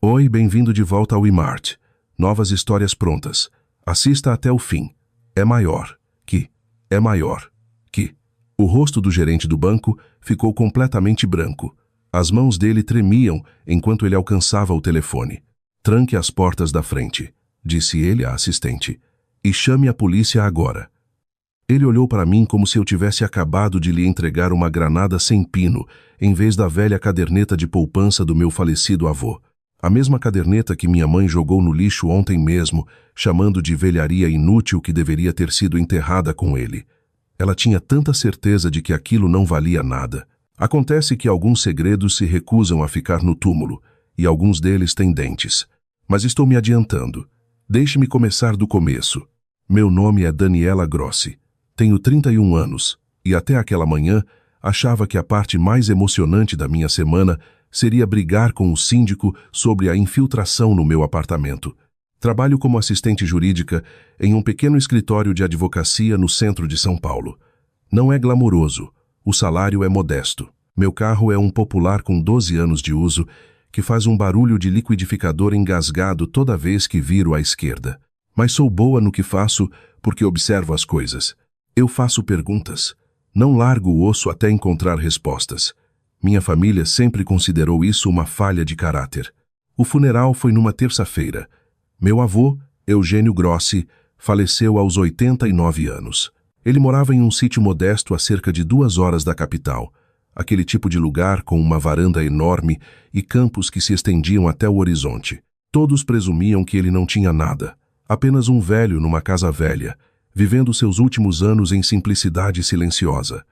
Oi, bem-vindo de volta ao Imart. Novas histórias prontas. Assista até o fim. É maior que. É maior que. O rosto do gerente do banco ficou completamente branco. As mãos dele tremiam enquanto ele alcançava o telefone. Tranque as portas da frente, disse ele à assistente, e chame a polícia agora. Ele olhou para mim como se eu tivesse acabado de lhe entregar uma granada sem pino, em vez da velha caderneta de poupança do meu falecido avô. A mesma caderneta que minha mãe jogou no lixo ontem mesmo, chamando de velharia inútil que deveria ter sido enterrada com ele. Ela tinha tanta certeza de que aquilo não valia nada. Acontece que alguns segredos se recusam a ficar no túmulo, e alguns deles têm dentes. Mas estou me adiantando. Deixe-me começar do começo. Meu nome é Daniela Grossi. Tenho 31 anos, e até aquela manhã achava que a parte mais emocionante da minha semana seria brigar com o síndico sobre a infiltração no meu apartamento. Trabalho como assistente jurídica em um pequeno escritório de advocacia no centro de São Paulo. Não é glamouroso, o salário é modesto. Meu carro é um popular com 12 anos de uso que faz um barulho de liquidificador engasgado toda vez que viro à esquerda. Mas sou boa no que faço porque observo as coisas. Eu faço perguntas. Não largo o osso até encontrar respostas. Minha família sempre considerou isso uma falha de caráter. O funeral foi numa terça-feira. Meu avô, Eugênio Grossi, faleceu aos 89 anos. Ele morava em um sítio modesto a cerca de 2 horas da capital. Aquele tipo de lugar com uma varanda enorme e campos que se estendiam até o horizonte. Todos presumiam que ele não tinha nada. Apenas um velho numa casa velha, vivendo seus últimos anos em simplicidade silenciosa.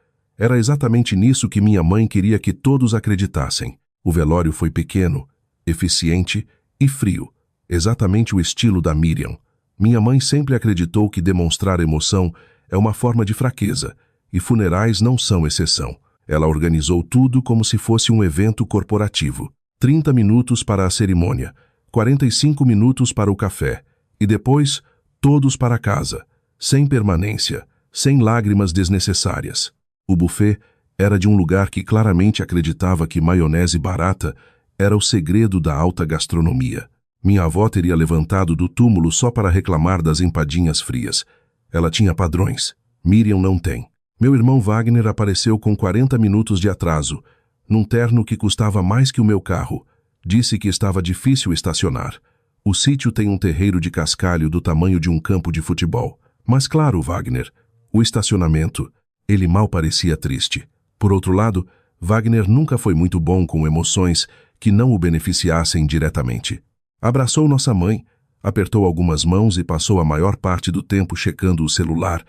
Era exatamente nisso que minha mãe queria que todos acreditassem. O velório foi pequeno, eficiente e frio. Exatamente o estilo da Miriam. Minha mãe sempre acreditou que demonstrar emoção é uma forma de fraqueza, e funerais não são exceção. Ela organizou tudo como se fosse um evento corporativo. 30 minutos para a cerimônia, 45 minutos para o café, e depois, todos para casa, sem permanência, sem lágrimas desnecessárias. O buffet era de um lugar que claramente acreditava que maionese barata era o segredo da alta gastronomia. Minha avó teria levantado do túmulo só para reclamar das empadinhas frias. Ela tinha padrões. Miriam não tem. Meu irmão Wagner apareceu com 40 minutos de atraso, num terno que custava mais que o meu carro. Disse que estava difícil estacionar. O sítio tem um terreiro de cascalho do tamanho de um campo de futebol. Mas claro, Wagner, o estacionamento, ele mal parecia triste. Por outro lado, Wagner nunca foi muito bom com emoções que não o beneficiassem diretamente. Abraçou nossa mãe, apertou algumas mãos e passou a maior parte do tempo checando o celular,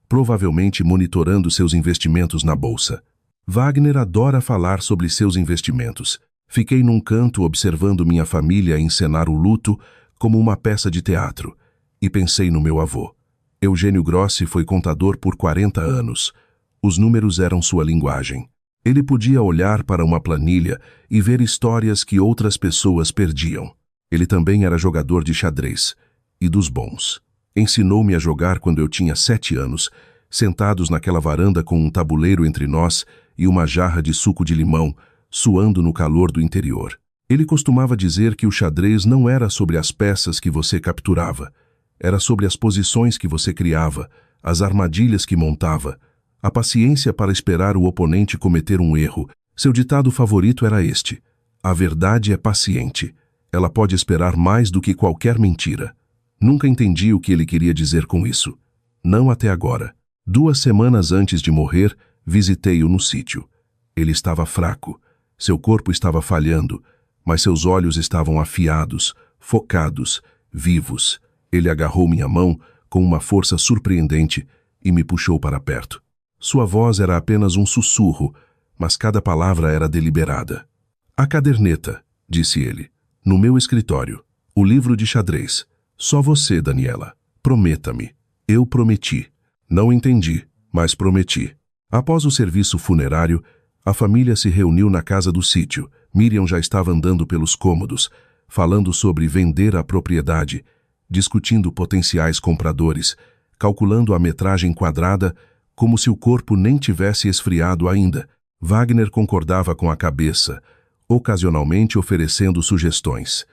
provavelmente monitorando seus investimentos na bolsa. Wagner adora falar sobre seus investimentos. Fiquei num canto observando minha família encenar o luto como uma peça de teatro, e pensei no meu avô. Eugênio Grossi foi contador por 40 anos. Os números eram sua linguagem. Ele podia olhar para uma planilha e ver histórias que outras pessoas perdiam. Ele também era jogador de xadrez, e dos bons. Ensinou-me a jogar quando eu tinha 7 anos, sentados naquela varanda com um tabuleiro entre nós e uma jarra de suco de limão, suando no calor do interior. Ele costumava dizer que o xadrez não era sobre as peças que você capturava, era sobre as posições que você criava, as armadilhas que montava, a paciência para esperar o oponente cometer um erro. Seu ditado favorito era este: a verdade é paciente. Ela pode esperar mais do que qualquer mentira. Nunca entendi o que ele queria dizer com isso. Não até agora. 2 semanas antes de morrer, visitei-o no sítio. Ele estava fraco. Seu corpo estava falhando, mas seus olhos estavam afiados, focados, vivos. Ele agarrou minha mão com uma força surpreendente e me puxou para perto. Sua voz era apenas um sussurro, mas cada palavra era deliberada. A caderneta, disse ele. No meu escritório. O livro de xadrez. Só você, Daniela. Prometa-me. Eu prometi. Não entendi, mas prometi. Após o serviço funerário, a família se reuniu na casa do sítio. Miriam já estava andando pelos cômodos, falando sobre vender a propriedade, discutindo potenciais compradores, calculando a metragem quadrada, como se o corpo nem tivesse esfriado ainda. Wagner concordava com a cabeça, ocasionalmente oferecendo sugestões.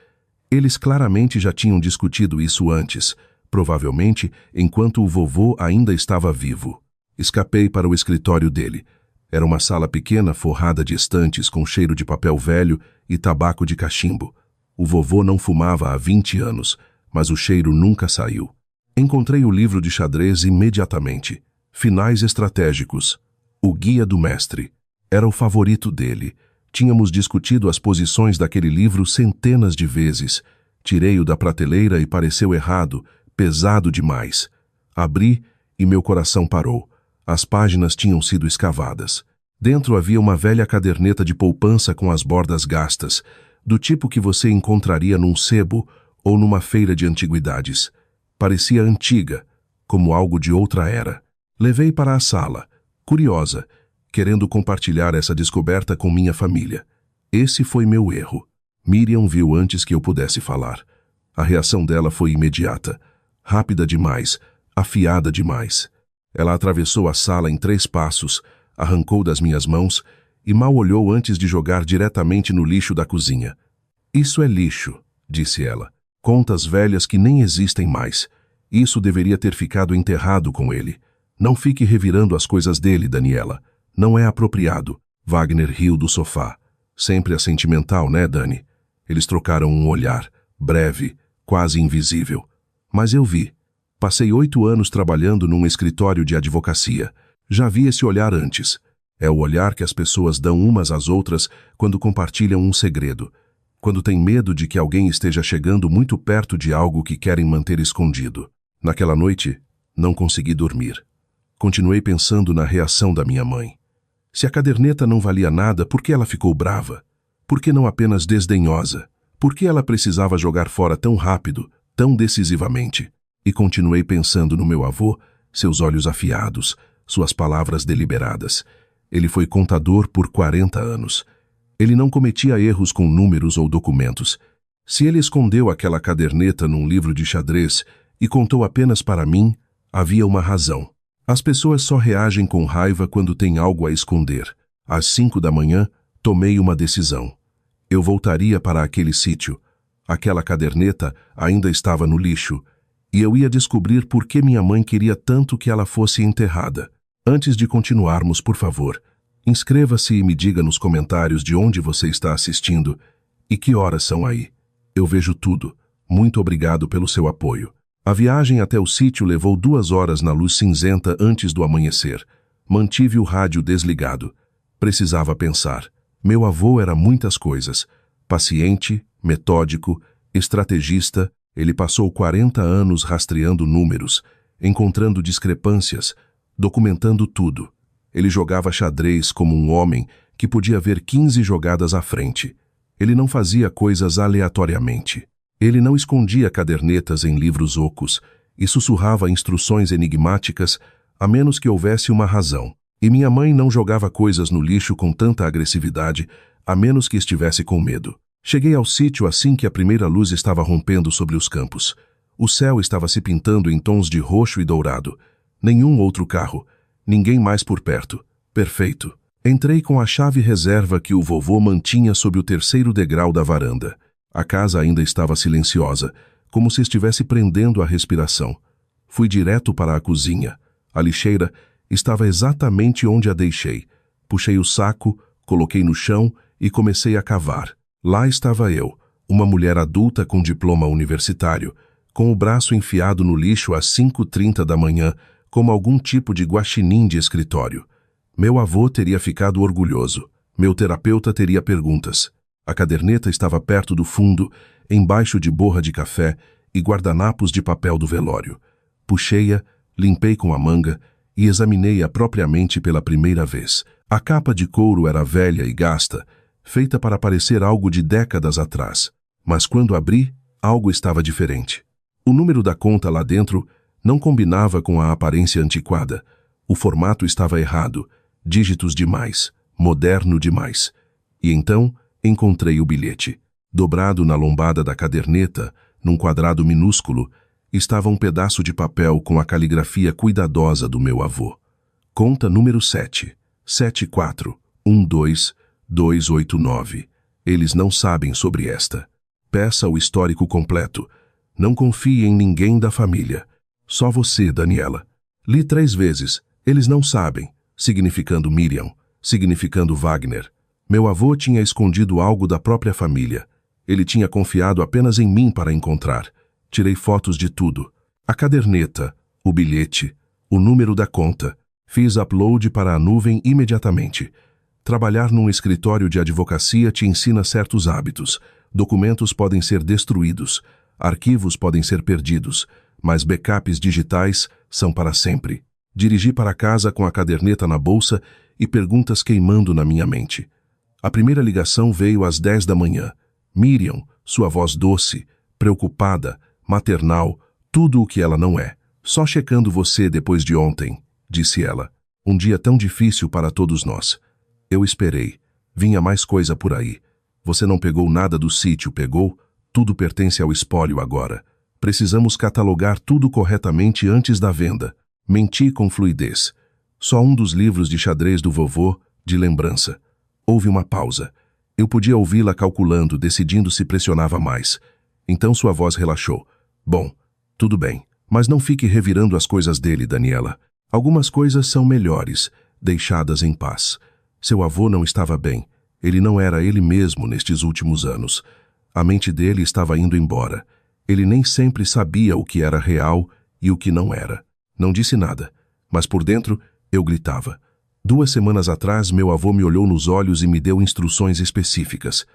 Eles claramente já tinham discutido isso antes, provavelmente enquanto o vovô ainda estava vivo. Escapei para o escritório dele. Era uma sala pequena forrada de estantes com cheiro de papel velho e tabaco de cachimbo. O vovô não fumava há 20 anos, mas o cheiro nunca saiu. Encontrei o livro de xadrez imediatamente. Finais Estratégicos. O Guia do Mestre. Era o favorito dele. Tínhamos discutido as posições daquele livro centenas de vezes. Tirei-o da prateleira e pareceu errado, pesado demais. Abri e meu coração parou. As páginas tinham sido escavadas. Dentro havia uma velha caderneta de poupança com as bordas gastas, do tipo que você encontraria num sebo ou numa feira de antiguidades. Parecia antiga, como algo de outra era. Levei para a sala, curiosa, querendo compartilhar essa descoberta com minha família. Esse foi meu erro. Miriam viu antes que eu pudesse falar. A reação dela foi imediata, rápida demais, afiada demais. Ela atravessou a sala em 3 passos, arrancou das minhas mãos e mal olhou antes de jogar diretamente no lixo da cozinha. Isso é lixo, disse ela. Contas velhas que nem existem mais. Isso deveria ter ficado enterrado com ele. Não fique revirando as coisas dele, Daniela. Não é apropriado. Wagner riu do sofá. Sempre a sentimental, né, Dani? Eles trocaram um olhar, breve, quase invisível. Mas eu vi. Passei 8 anos trabalhando num escritório de advocacia. Já vi esse olhar antes. É o olhar que as pessoas dão umas às outras quando compartilham um segredo. Quando têm medo de que alguém esteja chegando muito perto de algo que querem manter escondido. Naquela noite, não consegui dormir. Continuei pensando na reação da minha mãe. Se a caderneta não valia nada, por que ela ficou brava? Por que não apenas desdenhosa? Por que ela precisava jogar fora tão rápido, tão decisivamente? E continuei pensando no meu avô, seus olhos afiados, suas palavras deliberadas. Ele foi contador por 40 anos. Ele não cometia erros com números ou documentos. Se ele escondeu aquela caderneta num livro de xadrez e contou apenas para mim, havia uma razão. As pessoas só reagem com raiva quando têm algo a esconder. Às 5 da manhã, tomei uma decisão. Eu voltaria para aquele sítio. Aquela caderneta ainda estava no lixo. E eu ia descobrir por que minha mãe queria tanto que ela fosse enterrada. Antes de continuarmos, por favor, inscreva-se e me diga nos comentários de onde você está assistindo e que horas são aí. Eu vejo tudo. Muito obrigado pelo seu apoio. A viagem até o sítio levou 2 horas na luz cinzenta antes do amanhecer. Mantive o rádio desligado. Precisava pensar. Meu avô era muitas coisas. Paciente, metódico, estrategista. Ele passou 40 anos rastreando números, encontrando discrepâncias, documentando tudo. Ele jogava xadrez como um homem que podia ver 15 jogadas à frente. Ele não fazia coisas aleatoriamente. Ele não escondia cadernetas em livros ocos e sussurrava instruções enigmáticas a menos que houvesse uma razão. E minha mãe não jogava coisas no lixo com tanta agressividade a menos que estivesse com medo. Cheguei ao sítio assim que a primeira luz estava rompendo sobre os campos. O céu estava se pintando em tons de roxo e dourado. Nenhum outro carro. Ninguém mais por perto. Perfeito. Entrei com a chave reserva que o vovô mantinha sob o 3º degrau da varanda. A casa ainda estava silenciosa, como se estivesse prendendo a respiração. Fui direto para a cozinha. A lixeira estava exatamente onde a deixei. Puxei o saco, coloquei no chão e comecei a cavar. Lá estava eu, uma mulher adulta com diploma universitário, com o braço enfiado no lixo às 5h30 da manhã, como algum tipo de guaxinim de escritório. Meu avô teria ficado orgulhoso. Meu terapeuta teria perguntas. A caderneta estava perto do fundo, embaixo de borra de café e guardanapos de papel do velório. Puxei-a, limpei com a manga e examinei-a propriamente pela primeira vez. A capa de couro era velha e gasta, feita para parecer algo de décadas atrás. Mas quando abri, algo estava diferente. O número da conta lá dentro não combinava com a aparência antiquada. O formato estava errado, dígitos demais, moderno demais. E então encontrei o bilhete. Dobrado na lombada da caderneta, num quadrado minúsculo, estava um pedaço de papel com a caligrafia cuidadosa do meu avô. Conta número 7, 7412. 289. Eles não sabem sobre esta. Peça o histórico completo. Não confie em ninguém da família. Só você, Daniela. Li 3 vezes. Eles não sabem. Significando Miriam. Significando Wagner. Meu avô tinha escondido algo da própria família. Ele tinha confiado apenas em mim para encontrar. Tirei fotos de tudo. A caderneta, o bilhete, o número da conta. Fiz upload para a nuvem imediatamente. Trabalhar num escritório de advocacia te ensina certos hábitos. Documentos podem ser destruídos. Arquivos podem ser perdidos. Mas backups digitais são para sempre. Dirigi para casa com a caderneta na bolsa e perguntas queimando na minha mente. A primeira ligação veio às 10 da manhã. Miriam, sua voz doce, preocupada, maternal, tudo o que ela não é. Só checando você depois de ontem, disse ela. Um dia tão difícil para todos nós. Eu esperei. Vinha mais coisa por aí. Você não pegou nada do sítio, pegou? Tudo pertence ao espólio agora. Precisamos catalogar tudo corretamente antes da venda. Menti com fluidez. Só um dos livros de xadrez do vovô, de lembrança. Houve uma pausa. Eu podia ouvi-la calculando, decidindo se pressionava mais. Então sua voz relaxou. Bom, tudo bem, mas não fique revirando as coisas dele, Daniela. Algumas coisas são melhores, deixadas em paz. Seu avô não estava bem. Ele não era ele mesmo nestes últimos anos. A mente dele estava indo embora. Ele nem sempre sabia o que era real e o que não era. Não disse nada, mas por dentro eu gritava. 2 semanas atrás, meu avô me olhou nos olhos e me deu instruções específicas.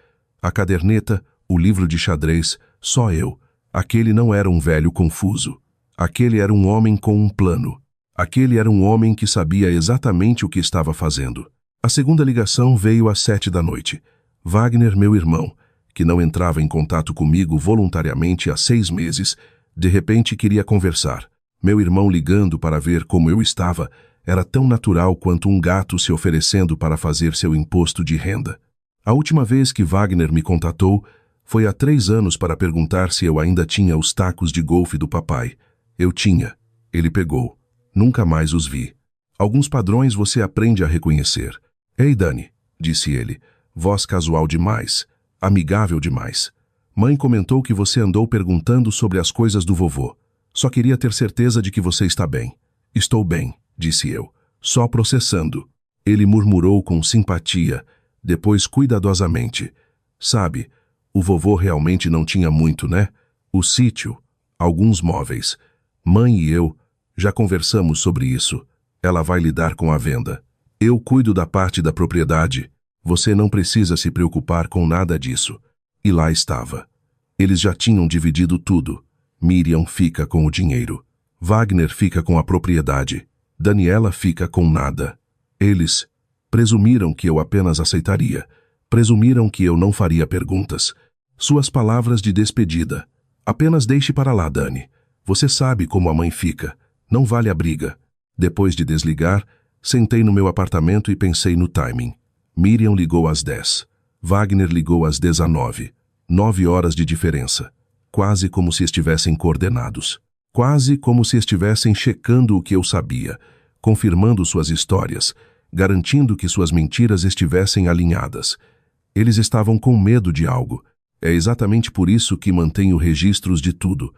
A caderneta, o livro de xadrez, só eu. Aquele não era um velho confuso. Aquele era um homem com um plano. Aquele era um homem que sabia exatamente o que estava fazendo. A segunda ligação veio às 7 da noite. Wagner, meu irmão, que não entrava em contato comigo voluntariamente há 6 meses, de repente queria conversar. Meu irmão ligando para ver como eu estava era tão natural quanto um gato se oferecendo para fazer seu imposto de renda. A última vez que Wagner me contatou foi há 3 anos para perguntar se eu ainda tinha os tacos de golfe do papai. Eu tinha. Ele pegou. Nunca mais os vi. Alguns padrões você aprende a reconhecer. Ei, Dani, disse ele, voz casual demais, amigável demais. Mãe comentou que você andou perguntando sobre as coisas do vovô. Só queria ter certeza de que você está bem. Estou bem, disse eu, só processando. Ele murmurou com simpatia, depois cuidadosamente. Sabe, o vovô realmente não tinha muito, né? O sítio, alguns móveis. Mãe e eu já conversamos sobre isso. Ela vai lidar com a venda. Eu cuido da parte da propriedade. Você não precisa se preocupar com nada disso. E lá estava. Eles já tinham dividido tudo. Miriam fica com o dinheiro. Wagner fica com a propriedade. Daniela fica com nada. Eles presumiram que eu apenas aceitaria. Presumiram que eu não faria perguntas. Suas palavras de despedida. Apenas deixe para lá, Dani. Você sabe como a mãe fica. Não vale a briga. Depois de desligar, sentei no meu apartamento e pensei no timing. Miriam ligou às 10. Wagner ligou às 19. 9 horas de diferença. Quase como se estivessem coordenados. Quase como se estivessem checando o que eu sabia, confirmando suas histórias, garantindo que suas mentiras estivessem alinhadas. Eles estavam com medo de algo. É exatamente por isso que mantenho registros de tudo.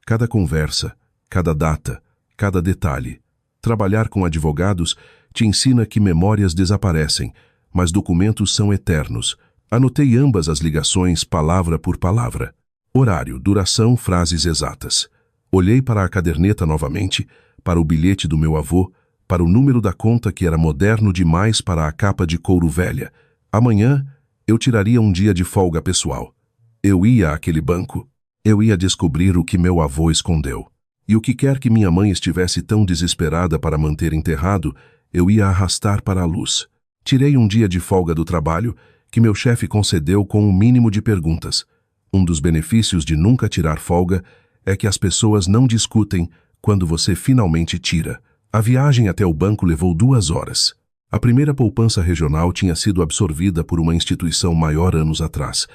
Cada conversa, cada data, cada detalhe. Trabalhar com advogados te ensina que memórias desaparecem, mas documentos são eternos. Anotei ambas as ligações palavra por palavra. Horário, duração, frases exatas. Olhei para a caderneta novamente, para o bilhete do meu avô, para o número da conta que era moderno demais para a capa de couro velha. Amanhã, eu tiraria um dia de folga pessoal. Eu ia àquele banco. Eu ia descobrir o que meu avô escondeu. E o que quer que minha mãe estivesse tão desesperada para manter enterrado, eu ia arrastar para a luz. Tirei um dia de folga do trabalho, que meu chefe concedeu com um mínimo de perguntas. Um dos benefícios de nunca tirar folga é que as pessoas não discutem quando você finalmente tira. A viagem até o banco levou 2 horas. A primeira poupança regional tinha sido absorvida por uma instituição maior anos atrás,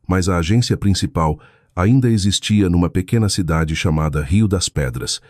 mas a agência principal ainda existia numa pequena cidade chamada Rio das Pedras.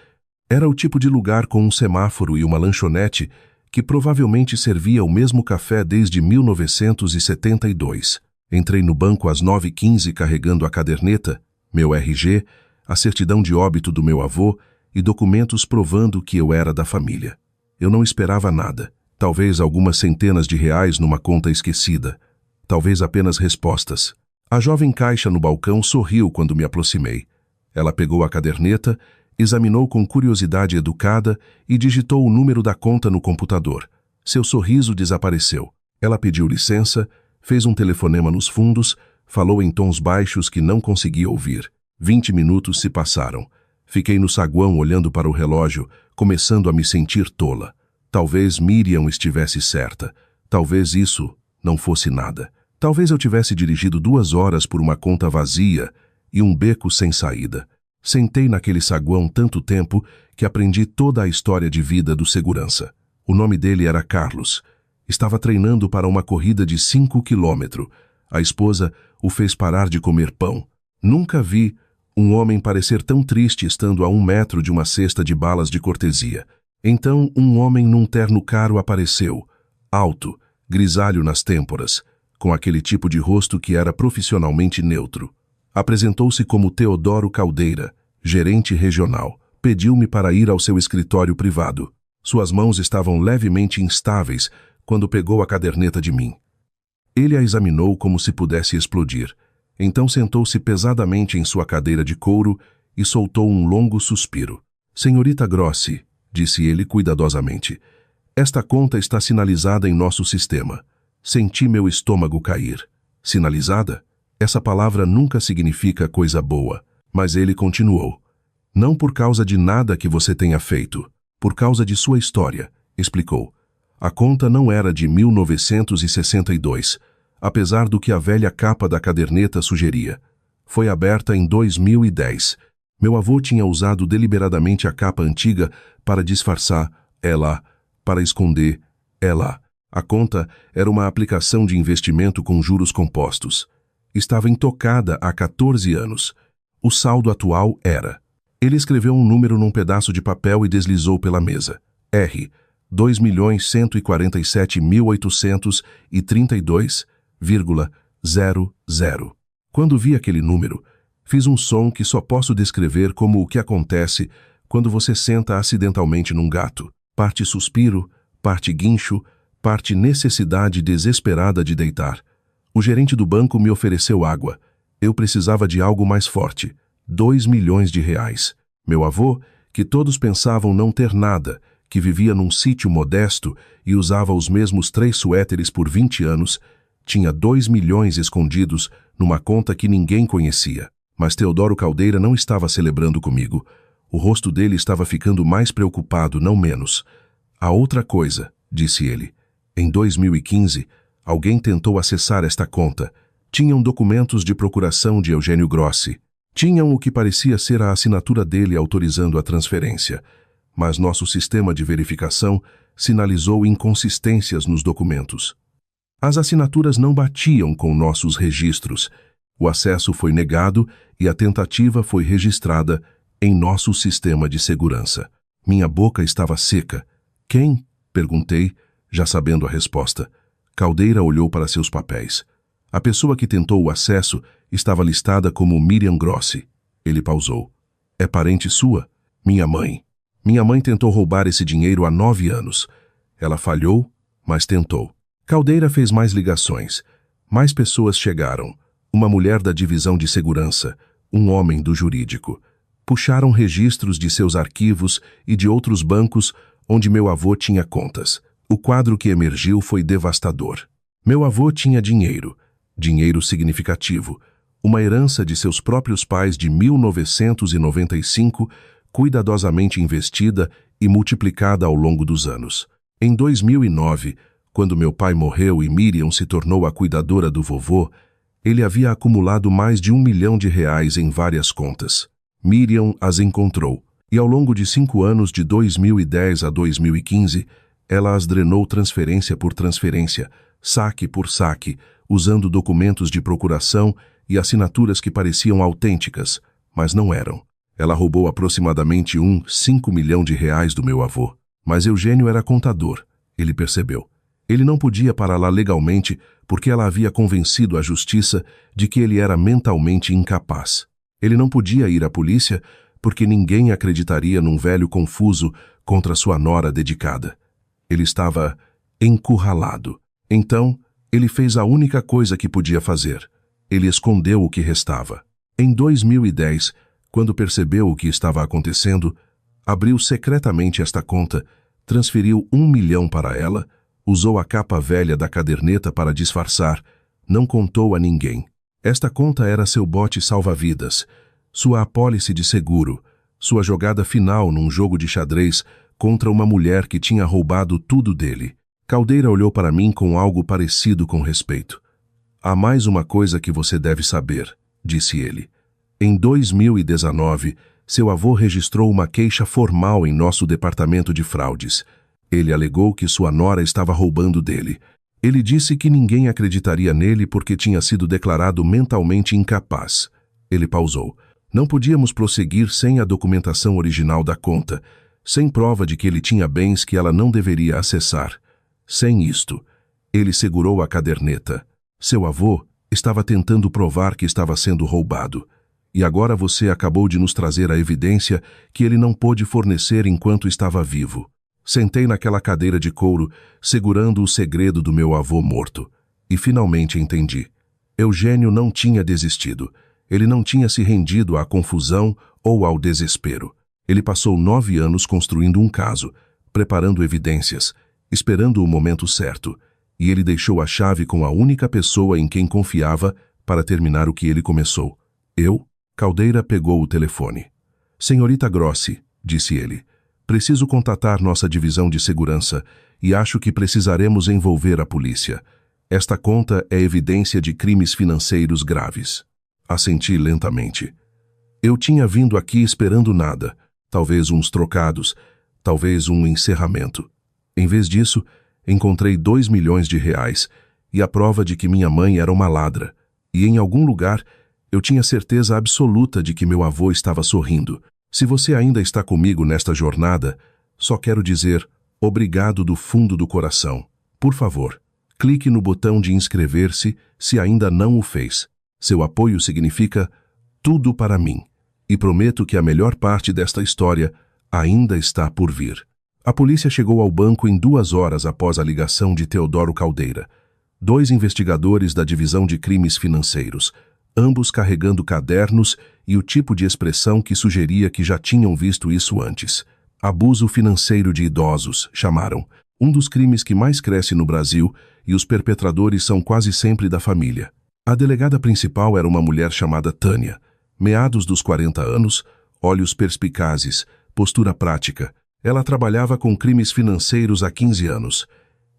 Era o tipo de lugar com um semáforo e uma lanchonete que provavelmente servia o mesmo café desde 1972. Entrei no banco às 9h15 carregando a caderneta, meu RG, a certidão de óbito do meu avô e documentos provando que eu era da família. Eu não esperava nada, talvez algumas centenas de reais numa conta esquecida, talvez apenas respostas. A jovem caixa no balcão sorriu quando me aproximei. Ela pegou a caderneta, examinou com curiosidade educada e digitou o número da conta no computador. Seu sorriso desapareceu. Ela pediu licença, fez um telefonema nos fundos, falou em tons baixos que não conseguia ouvir. 20 minutos se passaram. Fiquei no saguão olhando para o relógio, começando a me sentir tola. Talvez Miriam estivesse certa. Talvez isso não fosse nada. Talvez eu tivesse dirigido 2 horas por uma conta vazia e um beco sem saída. Sentei naquele saguão tanto tempo que aprendi toda a história de vida do segurança. O nome dele era Carlos. Estava treinando para uma corrida de 5 quilômetros. A esposa o fez parar de comer pão. Nunca vi um homem parecer tão triste estando a 1 metro de uma cesta de balas de cortesia. Então um homem num terno caro apareceu, alto, grisalho nas têmporas, com aquele tipo de rosto que era profissionalmente neutro. Apresentou-se como Teodoro Caldeira, gerente regional. Pediu-me para ir ao seu escritório privado. Suas mãos estavam levemente instáveis quando pegou a caderneta de mim. Ele a examinou como se pudesse explodir. Então sentou-se pesadamente em sua cadeira de couro e soltou um longo suspiro. Senhorita Grossi, disse ele cuidadosamente, esta conta está sinalizada em nosso sistema. Senti meu estômago cair. Sinalizada? Essa palavra nunca significa coisa boa. Mas ele continuou. Não por causa de nada que você tenha feito. Por causa de sua história, explicou. A conta não era de 1962, apesar do que a velha capa da caderneta sugeria. Foi aberta em 2010. Meu avô tinha usado deliberadamente a capa antiga para disfarçar ela, para esconder ela. A conta era uma aplicação de investimento com juros compostos. Estava intocada há 14 anos. O saldo atual era... Ele escreveu um número num pedaço de papel e deslizou pela mesa. R. 2.147.832,00. Quando vi aquele número, fiz um som que só posso descrever como o que acontece quando você senta acidentalmente num gato. Parte suspiro, parte guincho, parte necessidade desesperada de deitar. O gerente do banco me ofereceu água. Eu precisava de algo mais forte. 2 milhões de reais. Meu avô, que todos pensavam não ter nada, que vivia num sítio modesto e usava os mesmos 3 suéteres por 20 anos, tinha 2 milhões escondidos numa conta que ninguém conhecia. Mas Teodoro Caldeira não estava celebrando comigo. O rosto dele estava ficando mais preocupado, não menos. Há outra coisa, disse ele. Em 2015, alguém tentou acessar esta conta. Tinham documentos de procuração de Eugênio Grossi. Tinham o que parecia ser a assinatura dele autorizando a transferência. Mas nosso sistema de verificação sinalizou inconsistências nos documentos. As assinaturas não batiam com nossos registros. O acesso foi negado e a tentativa foi registrada em nosso sistema de segurança. Minha boca estava seca. Quem? Perguntei, já sabendo a resposta. Caldeira olhou para seus papéis. A pessoa que tentou o acesso estava listada como Miriam Grossi. Ele pausou. É parente sua? Minha mãe. Minha mãe tentou roubar esse dinheiro há 9 anos. Ela falhou, mas tentou. Caldeira fez mais ligações. Mais pessoas chegaram. Uma mulher da divisão de segurança, um homem do jurídico. Puxaram registros de seus arquivos e de outros bancos onde meu avô tinha contas. O quadro que emergiu foi devastador. Meu avô tinha dinheiro. Dinheiro significativo. Uma herança de seus próprios pais de 1995, cuidadosamente investida e multiplicada ao longo dos anos. Em 2009, quando meu pai morreu e Miriam se tornou a cuidadora do vovô, ele havia acumulado mais de R$1 milhão em várias contas. Miriam as encontrou, e ao longo de 5 anos, de 2010 a 2015, ela as drenou transferência por transferência, saque por saque, usando documentos de procuração e assinaturas que pareciam autênticas, mas não eram. Ela roubou aproximadamente R$5 milhões do meu avô. Mas Eugênio era contador, ele percebeu. Ele não podia para lá legalmente porque ela havia convencido a justiça de que ele era mentalmente incapaz. Ele não podia ir à polícia porque ninguém acreditaria num velho confuso contra sua nora dedicada. Ele estava encurralado. Então, ele fez a única coisa que podia fazer. Ele escondeu o que restava. Em 2010, quando percebeu o que estava acontecendo, abriu secretamente esta conta, transferiu 1 milhão para ela, usou a capa velha da caderneta para disfarçar, não contou a ninguém. Esta conta era seu bote salva-vidas, sua apólice de seguro, sua jogada final num jogo de xadrez contra uma mulher que tinha roubado tudo dele. Caldeira olhou para mim com algo parecido com respeito. Há mais uma coisa que você deve saber, disse ele. Em 2019, seu avô registrou uma queixa formal em nosso departamento de fraudes. Ele alegou que sua nora estava roubando dele. Ele disse que ninguém acreditaria nele porque tinha sido declarado mentalmente incapaz. Ele pausou. Não podíamos prosseguir sem a documentação original da conta, sem prova de que ele tinha bens que ela não deveria acessar. Sem isto, ele segurou a caderneta. Seu avô estava tentando provar que estava sendo roubado. E agora você acabou de nos trazer a evidência que ele não pôde fornecer enquanto estava vivo. Sentei naquela cadeira de couro, segurando o segredo do meu avô morto. E finalmente entendi. Eugênio não tinha desistido. Ele não tinha se rendido à confusão ou ao desespero. Ele passou 9 anos construindo um caso, preparando evidências, esperando o momento certo, e ele deixou a chave com a única pessoa em quem confiava para terminar o que ele começou. Eu? Caldeira pegou o telefone. Senhorita Grossi, disse ele, preciso contatar nossa divisão de segurança e acho que precisaremos envolver a polícia. Esta conta é evidência de crimes financeiros graves. Assenti lentamente. Eu tinha vindo aqui esperando nada, talvez uns trocados, talvez um encerramento. Em vez disso, encontrei 2 milhões de reais e a prova de que minha mãe era uma ladra. E em algum lugar, eu tinha certeza absoluta de que meu avô estava sorrindo. Se você ainda está comigo nesta jornada, só quero dizer obrigado do fundo do coração. Por favor, clique no botão de inscrever-se se ainda não o fez. Seu apoio significa tudo para mim. E prometo que a melhor parte desta história ainda está por vir. A polícia chegou ao banco em 2 horas após a ligação de Teodoro Caldeira. 2 investigadores da Divisão de Crimes Financeiros, ambos carregando cadernos e o tipo de expressão que sugeria que já tinham visto isso antes. Abuso financeiro de idosos, chamaram. Um dos crimes que mais cresce no Brasil e os perpetradores são quase sempre da família. A delegada principal era uma mulher chamada Tânia. Meados dos 40 anos, olhos perspicazes, postura prática. Ela trabalhava com crimes financeiros há 15 anos.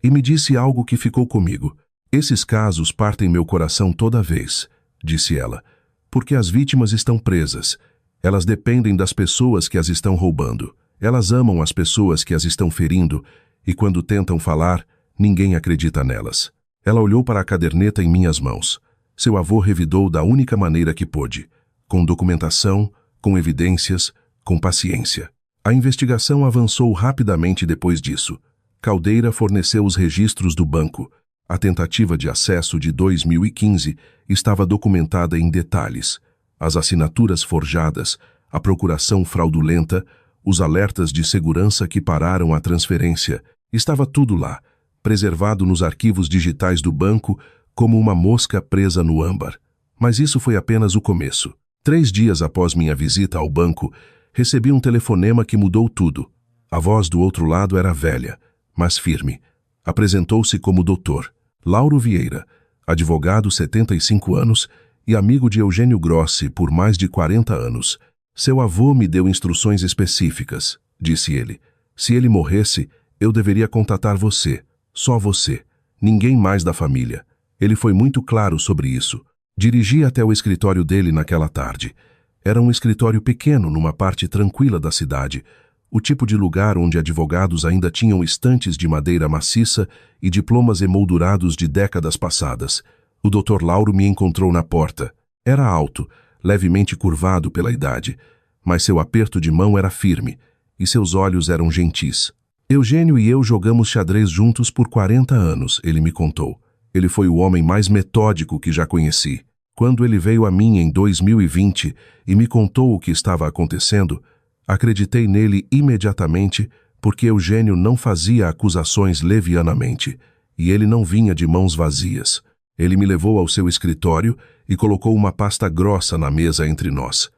E me disse algo que ficou comigo. Esses casos partem meu coração toda vez, disse ela, porque as vítimas estão presas. Elas dependem das pessoas que as estão roubando. Elas amam as pessoas que as estão ferindo e quando tentam falar, ninguém acredita nelas. Ela olhou para a caderneta em minhas mãos. Seu avô revidou da única maneira que pôde, com documentação, com evidências, com paciência. A investigação avançou rapidamente depois disso. Caldeira forneceu os registros do banco. A tentativa de acesso de 2015 estava documentada em detalhes. As assinaturas forjadas, a procuração fraudulenta, os alertas de segurança que pararam a transferência. Estava tudo lá, preservado nos arquivos digitais do banco como uma mosca presa no âmbar. Mas isso foi apenas o começo. 3 dias após minha visita ao banco, recebi um telefonema que mudou tudo. A voz do outro lado era velha, mas firme. Apresentou-se como doutor Lauro Vieira, advogado 75 anos e amigo de Eugênio Grossi por mais de 40 anos. Seu avô me deu instruções específicas, disse ele. Se ele morresse, eu deveria contatar você, só você, ninguém mais da família. Ele foi muito claro sobre isso. Dirigi até o escritório dele naquela tarde. Era um escritório pequeno numa parte tranquila da cidade, o tipo de lugar onde advogados ainda tinham estantes de madeira maciça e diplomas emoldurados de décadas passadas. O Dr. Lauro me encontrou na porta. Era alto, levemente curvado pela idade, mas seu aperto de mão era firme e seus olhos eram gentis. Eugênio e eu jogamos xadrez juntos por 40 anos, ele me contou. Ele foi o homem mais metódico que já conheci. Quando ele veio a mim em 2020 e me contou o que estava acontecendo, acreditei nele imediatamente porque Eugênio não fazia acusações levianamente e ele não vinha de mãos vazias. Ele me levou ao seu escritório e colocou uma pasta grossa na mesa entre nós.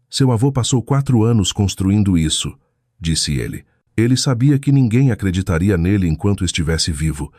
Seu avô passou 4 anos construindo isso, disse ele. Ele sabia que ninguém acreditaria nele enquanto estivesse vivo.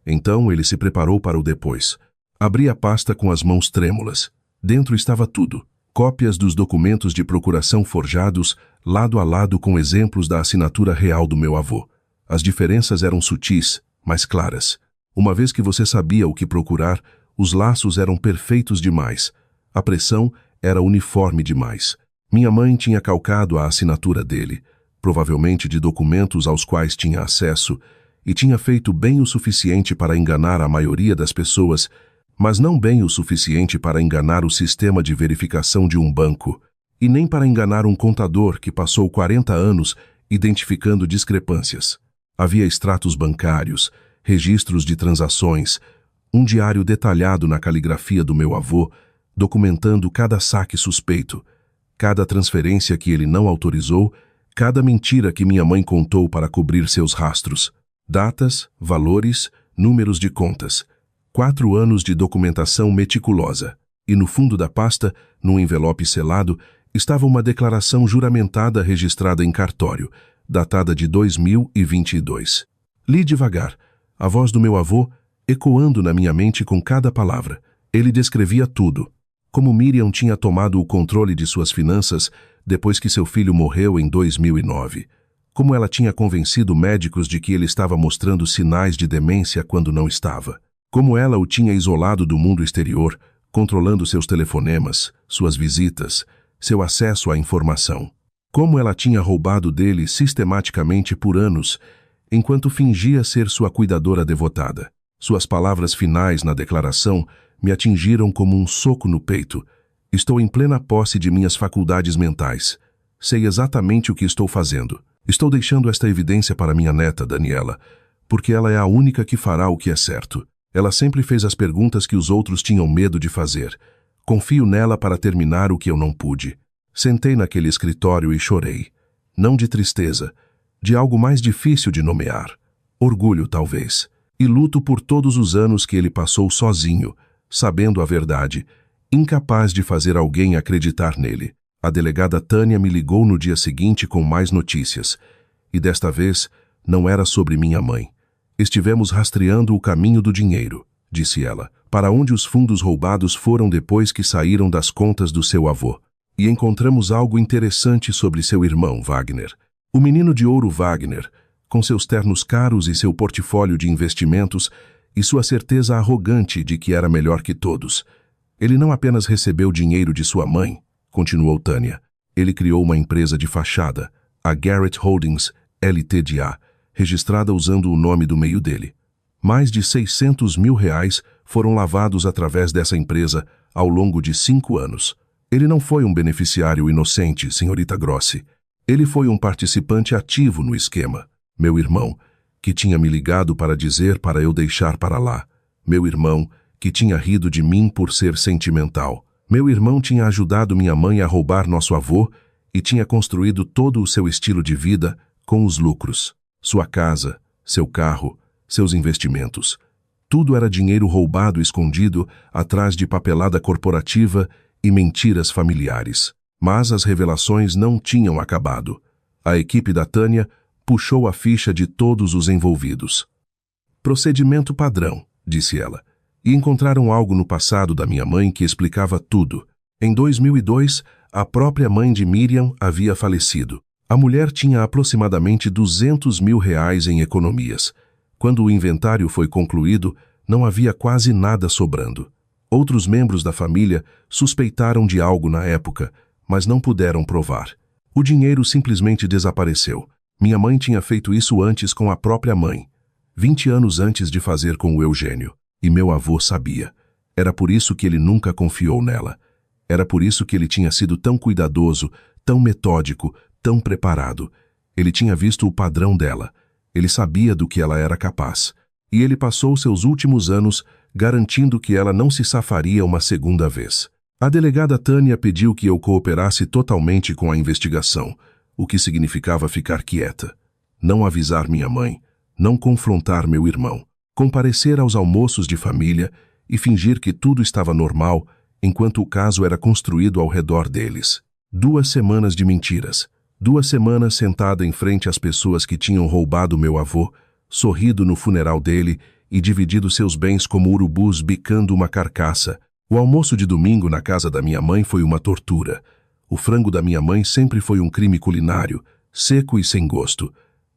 Então ele se preparou para o depois. Abri a pasta com as mãos trêmulas. Dentro estava tudo. Cópias dos documentos de procuração forjados, lado a lado com exemplos da assinatura real do meu avô. As diferenças eram sutis, mas claras. Uma vez que você sabia o que procurar, os laços eram perfeitos demais. A pressão era uniforme demais. Minha mãe tinha calcado a assinatura dele, provavelmente de documentos aos quais tinha acesso, e tinha feito bem o suficiente para enganar a maioria das pessoas, mas não bem o suficiente para enganar o sistema de verificação de um banco, e nem para enganar um contador que passou 40 anos identificando discrepâncias. Havia extratos bancários, registros de transações, um diário detalhado na caligrafia do meu avô, documentando cada saque suspeito, cada transferência que ele não autorizou, cada mentira que minha mãe contou para cobrir seus rastros. Datas, valores, números de contas. 4 anos de documentação meticulosa. E no fundo da pasta, num envelope selado, estava uma declaração juramentada registrada em cartório, datada de 2022. Li devagar, a voz do meu avô ecoando na minha mente com cada palavra. Ele descrevia tudo. Como Miriam tinha tomado o controle de suas finanças depois que seu filho morreu em 2009. Como ela tinha convencido médicos de que ele estava mostrando sinais de demência quando não estava. Como ela o tinha isolado do mundo exterior, controlando seus telefonemas, suas visitas, seu acesso à informação. Como ela tinha roubado dele sistematicamente por anos, enquanto fingia ser sua cuidadora devotada. Suas palavras finais na declaração me atingiram como um soco no peito. Estou em plena posse de minhas faculdades mentais. Sei exatamente o que estou fazendo. Estou deixando esta evidência para minha neta, Daniela, porque ela é a única que fará o que é certo. Ela sempre fez as perguntas que os outros tinham medo de fazer. Confio nela para terminar o que eu não pude. Sentei naquele escritório e chorei. Não de tristeza, de algo mais difícil de nomear. Orgulho, talvez. E luto por todos os anos que ele passou sozinho, sabendo a verdade, incapaz de fazer alguém acreditar nele. A delegada Tânia me ligou no dia seguinte com mais notícias. E desta vez, não era sobre minha mãe. Estivemos rastreando o caminho do dinheiro, disse ela, para onde os fundos roubados foram depois que saíram das contas do seu avô. E encontramos algo interessante sobre seu irmão, Wagner. O menino de ouro Wagner, com seus ternos caros e seu portfólio de investimentos, e sua certeza arrogante de que era melhor que todos. Ele não apenas recebeu dinheiro de sua mãe, continuou Tânia. Ele criou uma empresa de fachada, a Garrett Holdings Ltda, registrada usando o nome do meio dele. Mais de 600 mil reais foram lavados através dessa empresa ao longo de 5 anos. Ele não foi um beneficiário inocente, senhorita Grossi. Ele foi um participante ativo no esquema. Meu irmão, que tinha me ligado para dizer para eu deixar para lá. Meu irmão, que tinha rido de mim por ser sentimental. Meu irmão tinha ajudado minha mãe a roubar nosso avô e tinha construído todo o seu estilo de vida com os lucros. Sua casa, seu carro, seus investimentos. Tudo era dinheiro roubado escondido atrás de papelada corporativa e mentiras familiares. Mas as revelações não tinham acabado. A equipe da Tânia puxou a ficha de todos os envolvidos. Procedimento padrão, disse ela, e encontraram algo no passado da minha mãe que explicava tudo. Em 2002, a própria mãe de Miriam havia falecido. A mulher tinha aproximadamente 200 mil reais em economias. Quando o inventário foi concluído, não havia quase nada sobrando. Outros membros da família suspeitaram de algo na época, mas não puderam provar. O dinheiro simplesmente desapareceu. Minha mãe tinha feito isso antes com a própria mãe, 20 anos antes de fazer com o Eugênio. E meu avô sabia. Era por isso que ele nunca confiou nela. Era por isso que ele tinha sido tão cuidadoso, tão metódico, tão preparado. Ele tinha visto o padrão dela. Ele sabia do que ela era capaz. E ele passou seus últimos anos garantindo que ela não se safaria uma segunda vez. A delegada Tânia pediu que eu cooperasse totalmente com a investigação, o que significava ficar quieta, não avisar minha mãe, não confrontar meu irmão, comparecer aos almoços de família e fingir que tudo estava normal enquanto o caso era construído ao redor deles. 2 semanas de mentiras. 2 semanas sentada em frente às pessoas que tinham roubado meu avô, sorrido no funeral dele e dividido seus bens como urubus bicando uma carcaça. O almoço de domingo na casa da minha mãe foi uma tortura. O frango da minha mãe sempre foi um crime culinário, seco e sem gosto.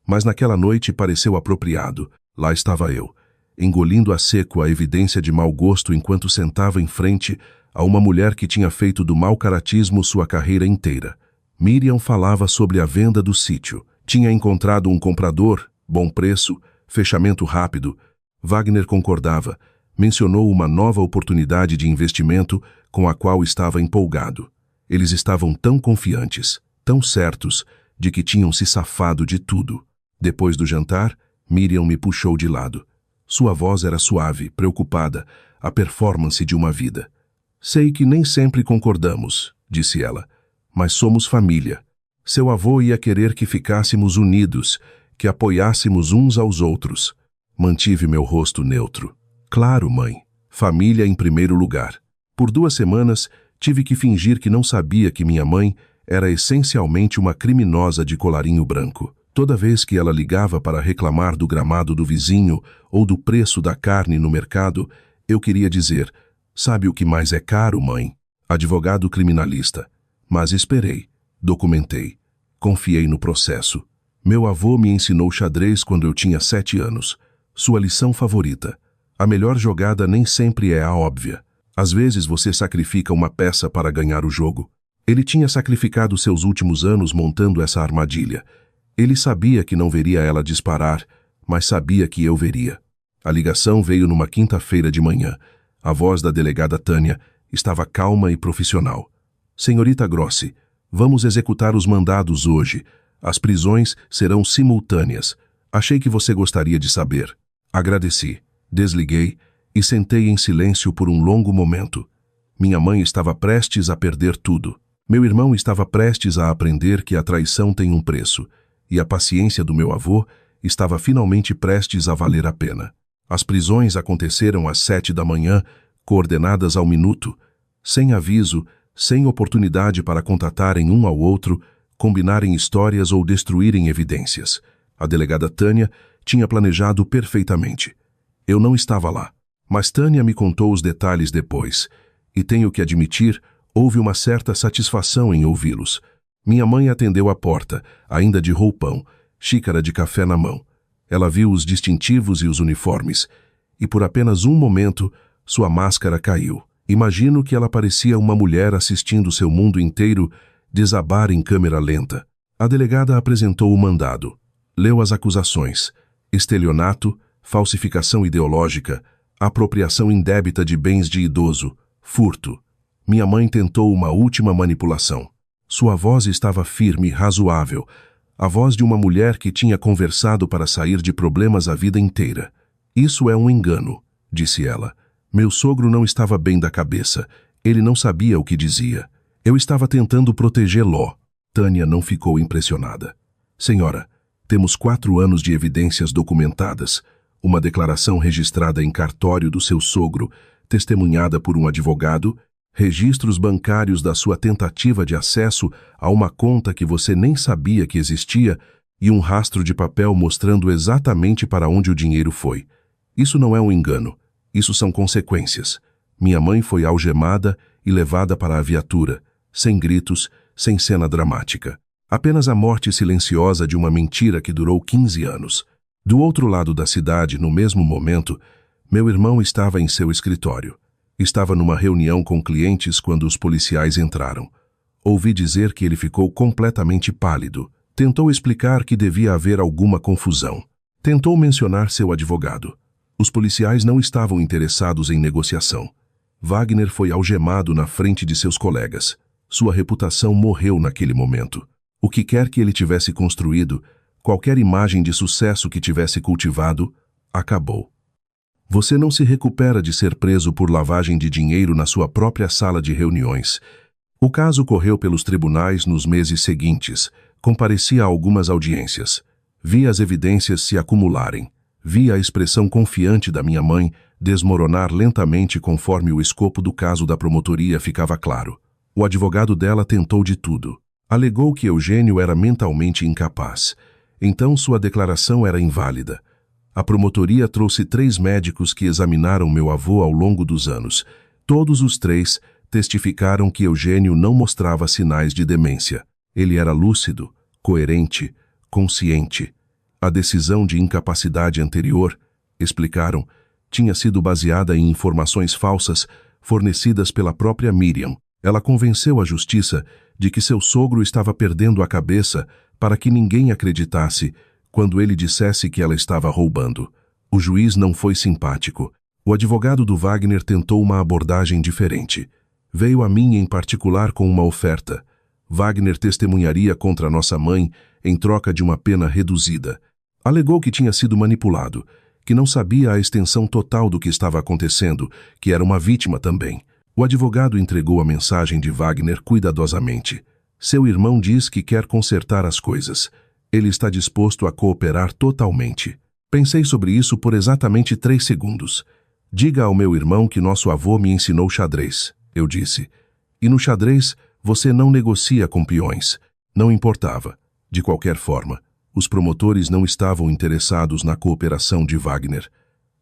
Mas naquela noite pareceu apropriado. Lá estava eu, engolindo a seco a evidência de mau gosto enquanto sentava em frente a uma mulher que tinha feito do mau caratismo sua carreira inteira. Miriam falava sobre a venda do sítio. Tinha encontrado um comprador, bom preço, fechamento rápido. Wagner concordava. Mencionou uma nova oportunidade de investimento com a qual estava empolgado. Eles estavam tão confiantes, tão certos, de que tinham se safado de tudo. Depois do jantar, Miriam me puxou de lado. Sua voz era suave, preocupada, a performance de uma vida. Sei que nem sempre concordamos, disse ela, mas somos família. Seu avô ia querer que ficássemos unidos, que apoiássemos uns aos outros. Mantive meu rosto neutro. Claro, mãe. Família em primeiro lugar. Por 2 semanas, tive que fingir que não sabia que minha mãe era essencialmente uma criminosa de colarinho branco. Toda vez que ela ligava para reclamar do gramado do vizinho ou do preço da carne no mercado, eu queria dizer, sabe o que mais é caro, mãe? Advogado criminalista. Mas esperei, documentei, confiei no processo. Meu avô me ensinou xadrez quando eu tinha 7 anos. Sua lição favorita. A melhor jogada nem sempre é a óbvia. Às vezes você sacrifica uma peça para ganhar o jogo. Ele tinha sacrificado seus últimos anos montando essa armadilha. Ele sabia que não veria ela disparar, mas sabia que eu veria. A ligação veio numa quinta-feira de manhã. A voz da delegada Tânia estava calma e profissional. Senhorita Grossi, vamos executar os mandados hoje. As prisões serão simultâneas. Achei que você gostaria de saber. Agradeci. Desliguei e sentei em silêncio por um longo momento. Minha mãe estava prestes a perder tudo. Meu irmão estava prestes a aprender que a traição tem um preço, e a paciência do meu avô estava finalmente prestes a valer a pena. As prisões aconteceram às 7 da manhã, coordenadas ao minuto, sem aviso, sem oportunidade para contatarem um ao outro, combinarem histórias ou destruírem evidências. A delegada Tânia tinha planejado perfeitamente. Eu não estava lá, mas Tânia me contou os detalhes depois, e tenho que admitir, houve uma certa satisfação em ouvi-los. Minha mãe atendeu a porta, ainda de roupão, xícara de café na mão. Ela viu os distintivos e os uniformes, e por apenas um momento, sua máscara caiu. Imagino que ela parecia uma mulher assistindo seu mundo inteiro desabar em câmera lenta. A delegada apresentou o mandado. Leu as acusações. Estelionato, falsificação ideológica, apropriação indébita de bens de idoso, furto. Minha mãe tentou uma última manipulação. Sua voz estava firme, razoável, a voz de uma mulher que tinha conversado para sair de problemas a vida inteira. Isso é um engano, disse ela. Meu sogro não estava bem da cabeça, ele não sabia o que dizia. Eu estava tentando protegê-lo. Tânia não ficou impressionada. Senhora, temos 4 anos de evidências documentadas, uma declaração registrada em cartório do seu sogro, testemunhada por um advogado, registros bancários da sua tentativa de acesso a uma conta que você nem sabia que existia e um rastro de papel mostrando exatamente para onde o dinheiro foi. Isso não é um engano, isso são consequências. Minha mãe foi algemada e levada para a viatura, sem gritos, sem cena dramática. Apenas a morte silenciosa de uma mentira que durou 15 anos. Do outro lado da cidade, no mesmo momento, meu irmão estava em seu escritório. Estava numa reunião com clientes quando os policiais entraram. Ouvi dizer que ele ficou completamente pálido. Tentou explicar que devia haver alguma confusão. Tentou mencionar seu advogado. Os policiais não estavam interessados em negociação. Wagner foi algemado na frente de seus colegas. Sua reputação morreu naquele momento. O que quer que ele tivesse construído, Qualquer imagem de sucesso que tivesse cultivado, acabou. Você não se recupera de ser preso por lavagem de dinheiro na sua própria sala de reuniões. O caso correu pelos tribunais nos meses seguintes. Compareci a algumas audiências. Vi as evidências se acumularem. Vi a expressão confiante da minha mãe desmoronar lentamente conforme o escopo do caso da promotoria ficava claro. O advogado dela tentou de tudo. Alegou que Eugênio era mentalmente incapaz. Então sua declaração era inválida. A promotoria trouxe 3 médicos que examinaram meu avô ao longo dos anos. Todos os 3 testificaram que Eugênio não mostrava sinais de demência. Ele era lúcido, coerente, consciente. A decisão de incapacidade anterior, explicaram, tinha sido baseada em informações falsas fornecidas pela própria Miriam. Ela convenceu a justiça de que seu sogro estava perdendo a cabeça para que ninguém acreditasse quando ele dissesse que ela estava roubando. O juiz não foi simpático. O advogado do Wagner tentou uma abordagem diferente. Veio a mim em particular com uma oferta. Wagner testemunharia contra nossa mãe em troca de uma pena reduzida. Alegou que tinha sido manipulado, que não sabia a extensão total do que estava acontecendo, que era uma vítima também. O advogado entregou a mensagem de Wagner cuidadosamente. Seu irmão diz que quer consertar as coisas. Ele está disposto a cooperar totalmente. Pensei sobre isso por exatamente 3 segundos. Diga ao meu irmão que nosso avô me ensinou xadrez, eu disse. E no xadrez, você não negocia com peões. Não importava. De qualquer forma, os promotores não estavam interessados na cooperação de Wagner.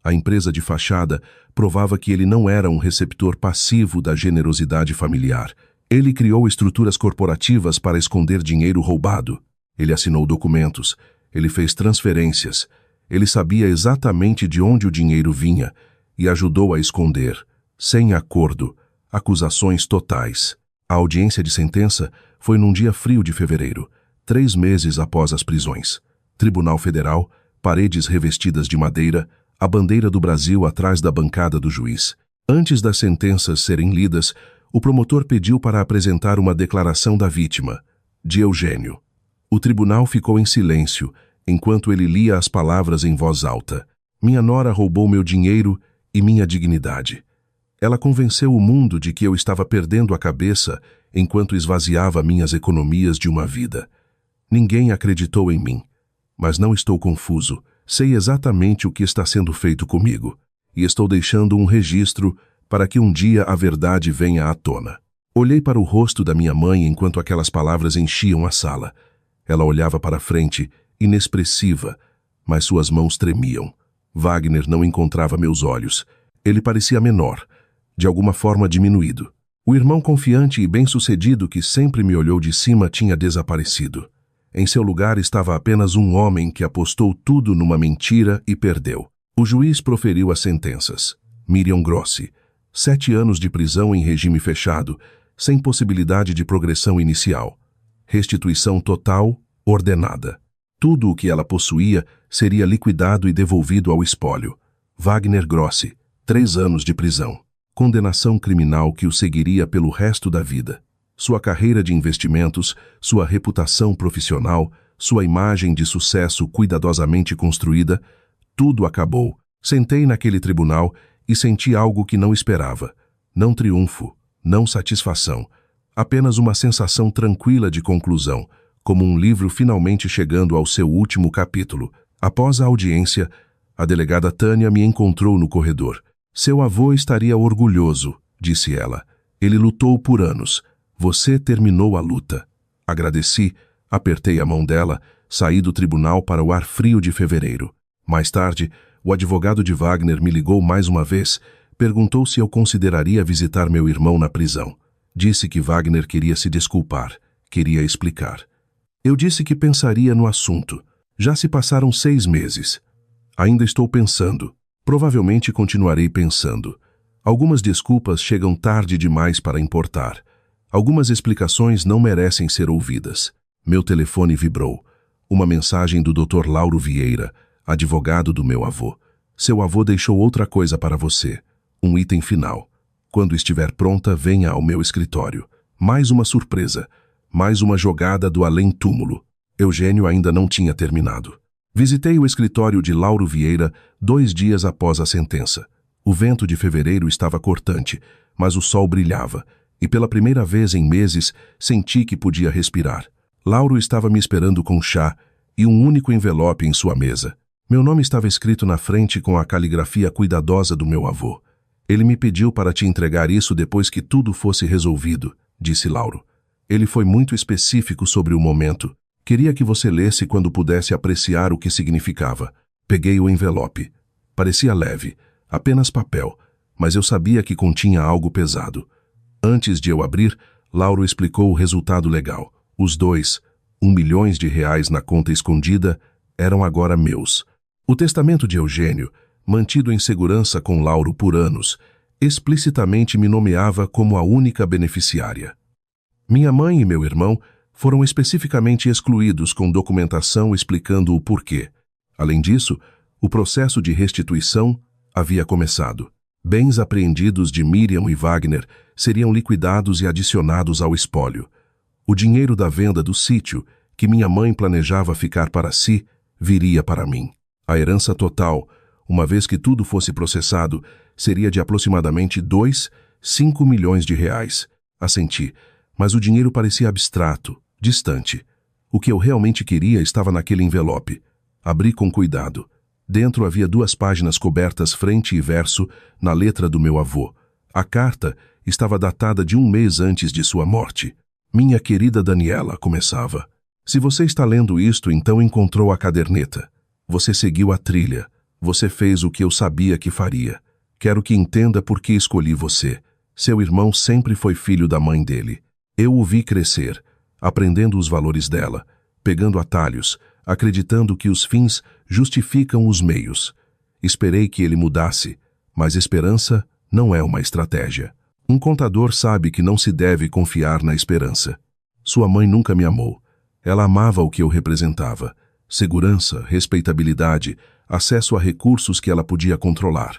A empresa de fachada provava que ele não era um receptor passivo da generosidade familiar. Ele criou estruturas corporativas para esconder dinheiro roubado. Ele assinou documentos. Ele fez transferências. Ele sabia exatamente de onde o dinheiro vinha e ajudou a esconder, sem acordo, acusações totais. A audiência de sentença foi num dia frio de fevereiro, 3 meses após as prisões. Tribunal Federal, paredes revestidas de madeira, a bandeira do Brasil atrás da bancada do juiz. Antes das sentenças serem lidas, o promotor pediu para apresentar uma declaração da vítima, de Eugênio. O tribunal ficou em silêncio, enquanto ele lia as palavras em voz alta. Minha nora roubou meu dinheiro e minha dignidade. Ela convenceu o mundo de que eu estava perdendo a cabeça enquanto esvaziava minhas economias de uma vida. Ninguém acreditou em mim, mas não estou confuso. Sei exatamente o que está sendo feito comigo e estou deixando um registro para que um dia a verdade venha à tona. Olhei para o rosto da minha mãe enquanto aquelas palavras enchiam a sala. Ela olhava para frente, inexpressiva, mas suas mãos tremiam. Wagner não encontrava meus olhos. Ele parecia menor, de alguma forma diminuído. O irmão confiante e bem-sucedido que sempre me olhou de cima tinha desaparecido. Em seu lugar estava apenas um homem que apostou tudo numa mentira e perdeu. O juiz proferiu as sentenças. Miriam Grossi, 7 anos de prisão em regime fechado, sem possibilidade de progressão inicial. Restituição total, ordenada. Tudo o que ela possuía seria liquidado e devolvido ao espólio. Wagner Grossi, 3 anos de prisão. Condenação criminal que o seguiria pelo resto da vida. Sua carreira de investimentos, sua reputação profissional, sua imagem de sucesso cuidadosamente construída, tudo acabou. Sentei naquele tribunal e senti algo que não esperava. Não triunfo, não satisfação. Apenas uma sensação tranquila de conclusão, como um livro finalmente chegando ao seu último capítulo. Após a audiência, a delegada Tânia me encontrou no corredor. Seu avô estaria orgulhoso, disse ela. Ele lutou por anos. Você terminou a luta. Agradeci, apertei a mão dela, saí do tribunal para o ar frio de fevereiro. Mais tarde, o advogado de Wagner me ligou mais uma vez, perguntou se eu consideraria visitar meu irmão na prisão. Disse que Wagner queria se desculpar, queria explicar. Eu disse que pensaria no assunto. Já se passaram 6 meses. Ainda estou pensando. Provavelmente continuarei pensando. Algumas desculpas chegam tarde demais para importar. Algumas explicações não merecem ser ouvidas. Meu telefone vibrou. Uma mensagem do Dr. Lauro Vieira, advogado do meu avô. Seu avô deixou outra coisa para você. Um item final. Quando estiver pronta, venha ao meu escritório. Mais uma surpresa. Mais uma jogada do além-túmulo. Eugênio ainda não tinha terminado. Visitei o escritório de Lauro Vieira 2 dias após a sentença. O vento de fevereiro estava cortante, mas o sol brilhava, e pela primeira vez em meses senti que podia respirar. Lauro estava me esperando com chá e um único envelope em sua mesa. Meu nome estava escrito na frente com a caligrafia cuidadosa do meu avô. Ele me pediu para te entregar isso depois que tudo fosse resolvido, disse Lauro. Ele foi muito específico sobre o momento. Queria que você lesse quando pudesse apreciar o que significava. Peguei o envelope. Parecia leve, apenas papel, mas eu sabia que continha algo pesado. Antes de eu abrir, Lauro explicou o resultado legal. Os dois, R$1 milhão na conta escondida, eram agora meus. O testamento de Eugênio, mantido em segurança com Lauro por anos, explicitamente me nomeava como a única beneficiária. Minha mãe e meu irmão foram especificamente excluídos com documentação explicando o porquê. Além disso, o processo de restituição havia começado. Bens apreendidos de Miriam e Wagner seriam liquidados e adicionados ao espólio. O dinheiro da venda do sítio, que minha mãe planejava ficar para si, viria para mim. A herança total, uma vez que tudo fosse processado, seria de aproximadamente R$5 milhões. Assenti, mas o dinheiro parecia abstrato, distante. O que eu realmente queria estava naquele envelope. Abri com cuidado. Dentro havia 2 páginas cobertas frente e verso na letra do meu avô. A carta estava datada de 1 mês antes de sua morte. Minha querida Daniela, começava. Se você está lendo isto, então encontrou a caderneta. Você seguiu a trilha. Você fez o que eu sabia que faria. Quero que entenda por que escolhi você. Seu irmão sempre foi filho da mãe dele. Eu o vi crescer, aprendendo os valores dela, pegando atalhos, acreditando que os fins justificam os meios. Esperei que ele mudasse, mas esperança não é uma estratégia. Um contador sabe que não se deve confiar na esperança. Sua mãe nunca me amou. Ela amava o que eu representava. Segurança, respeitabilidade, acesso a recursos que ela podia controlar.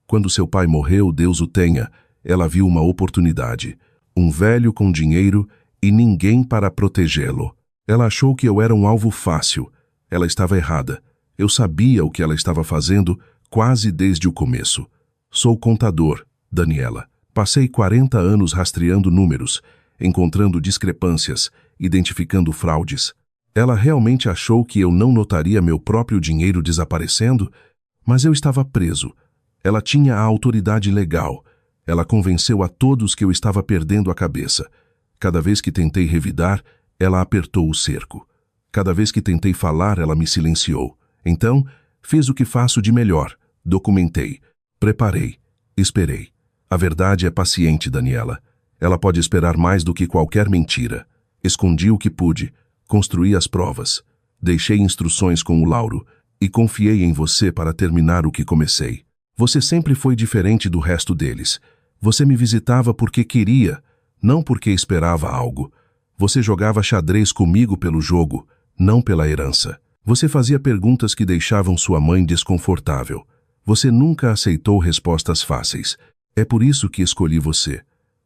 Quando seu pai morreu, Deus o tenha, ela viu uma oportunidade. Um velho com dinheiro e ninguém para protegê-lo. Ela achou que eu era um alvo fácil. Ela estava errada. Eu sabia o que ela estava fazendo quase desde o começo. Sou contador, Daniela. Passei 40 anos rastreando números, encontrando discrepâncias, identificando fraudes. Ela realmente achou que eu não notaria meu próprio dinheiro desaparecendo? Mas eu estava preso. Ela tinha a autoridade legal. Ela convenceu a todos que eu estava perdendo a cabeça. Cada vez que tentei revidar, ela apertou o cerco. Cada vez que tentei falar, ela me silenciou. Então, fiz o que faço de melhor. Documentei. Preparei. Esperei. A verdade é paciente, Daniela. Ela pode esperar mais do que qualquer mentira. Escondi o que pude. Construí as provas. Deixei instruções com o Lauro. E confiei em você para terminar o que comecei. Você sempre foi diferente do resto deles. Você me visitava porque queria, não porque esperava algo. Você jogava xadrez comigo pelo jogo, não pela herança. Você fazia perguntas que deixavam sua mãe desconfortável. Você nunca aceitou respostas fáceis. É por isso que escolhi você.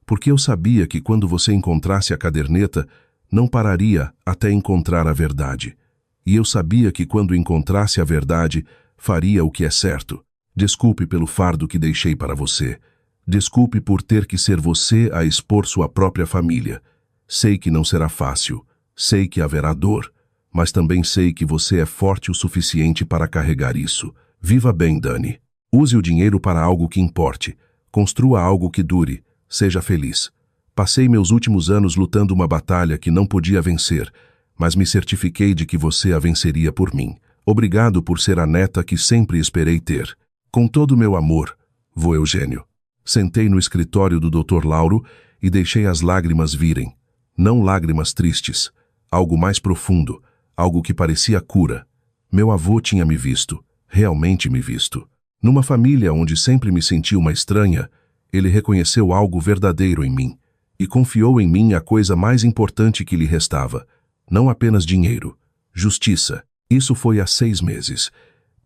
Porque eu sabia que quando você encontrasse a caderneta, não pararia até encontrar a verdade. E eu sabia que quando encontrasse a verdade, faria o que é certo. Desculpe pelo fardo que deixei para você. Desculpe por ter que ser você a expor sua própria família. Sei que não será fácil. Sei que haverá dor. Mas também sei que você é forte o suficiente para carregar isso. Viva bem, Dani. Use o dinheiro para algo que importe. Construa algo que dure. Seja feliz. Passei meus últimos anos lutando uma batalha que não podia vencer, mas me certifiquei de que você a venceria por mim. Obrigado por ser a neta que sempre esperei ter. Com todo o meu amor, vô Eugênio. Sentei no escritório do Dr. Lauro e deixei as lágrimas virem. Não lágrimas tristes, algo mais profundo, algo que parecia cura. Meu avô tinha me visto, realmente me visto. Numa família onde sempre me senti uma estranha, ele reconheceu algo verdadeiro em mim e confiou em mim a coisa mais importante que lhe restava. Não apenas dinheiro, justiça. Isso foi há 6 meses.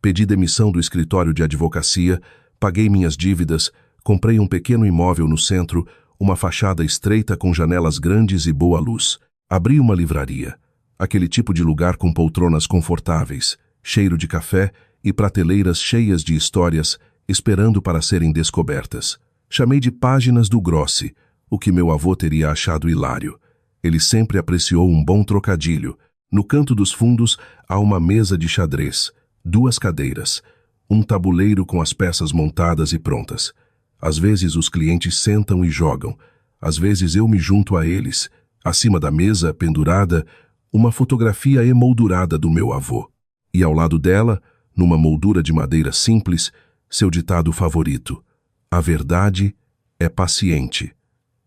Pedi demissão do escritório de advocacia, paguei minhas dívidas, comprei um pequeno imóvel no centro, uma fachada estreita com janelas grandes e boa luz. Abri uma livraria. Aquele tipo de lugar com poltronas confortáveis, cheiro de café e prateleiras cheias de histórias esperando para serem descobertas. Chamei de páginas do Grossi, o que meu avô teria achado hilário. Ele sempre apreciou um bom trocadilho. No canto dos fundos há uma mesa de xadrez, 2 cadeiras, um tabuleiro com as peças montadas e prontas. Às vezes os clientes sentam e jogam. Às vezes eu me junto a eles. Acima da mesa, pendurada, uma fotografia emoldurada do meu avô. E ao lado dela, numa moldura de madeira simples, seu ditado favorito: a verdade é paciente.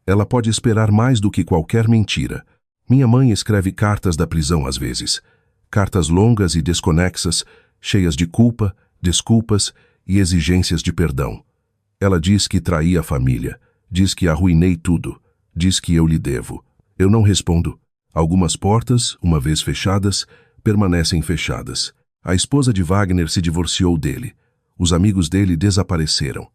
Ela pode esperar mais do que qualquer mentira. Minha mãe escreve cartas da prisão às vezes. Cartas longas e desconexas, cheias de culpa, desculpas e exigências de perdão. Ela diz que traí a família, diz que arruinei tudo, diz que eu lhe devo. Eu não respondo. Algumas portas, uma vez fechadas, permanecem fechadas. A esposa de Wagner se divorciou dele. Os amigos dele desapareceram.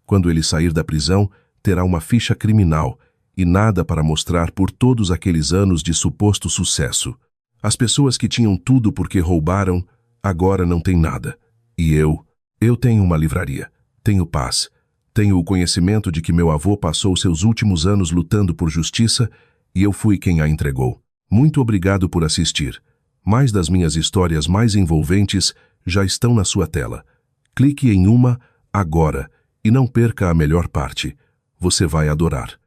Quando ele sair da prisão, terá uma ficha criminal e nada para mostrar por todos aqueles anos de suposto sucesso. As pessoas que tinham tudo porque roubaram, agora não têm nada. E eu tenho uma livraria, tenho paz, tenho o conhecimento de que meu avô passou seus últimos anos lutando por justiça e eu fui quem a entregou. Muito obrigado por assistir. Mais das minhas histórias mais envolventes já estão na sua tela. Clique em uma agora e não perca a melhor parte. Você vai adorar.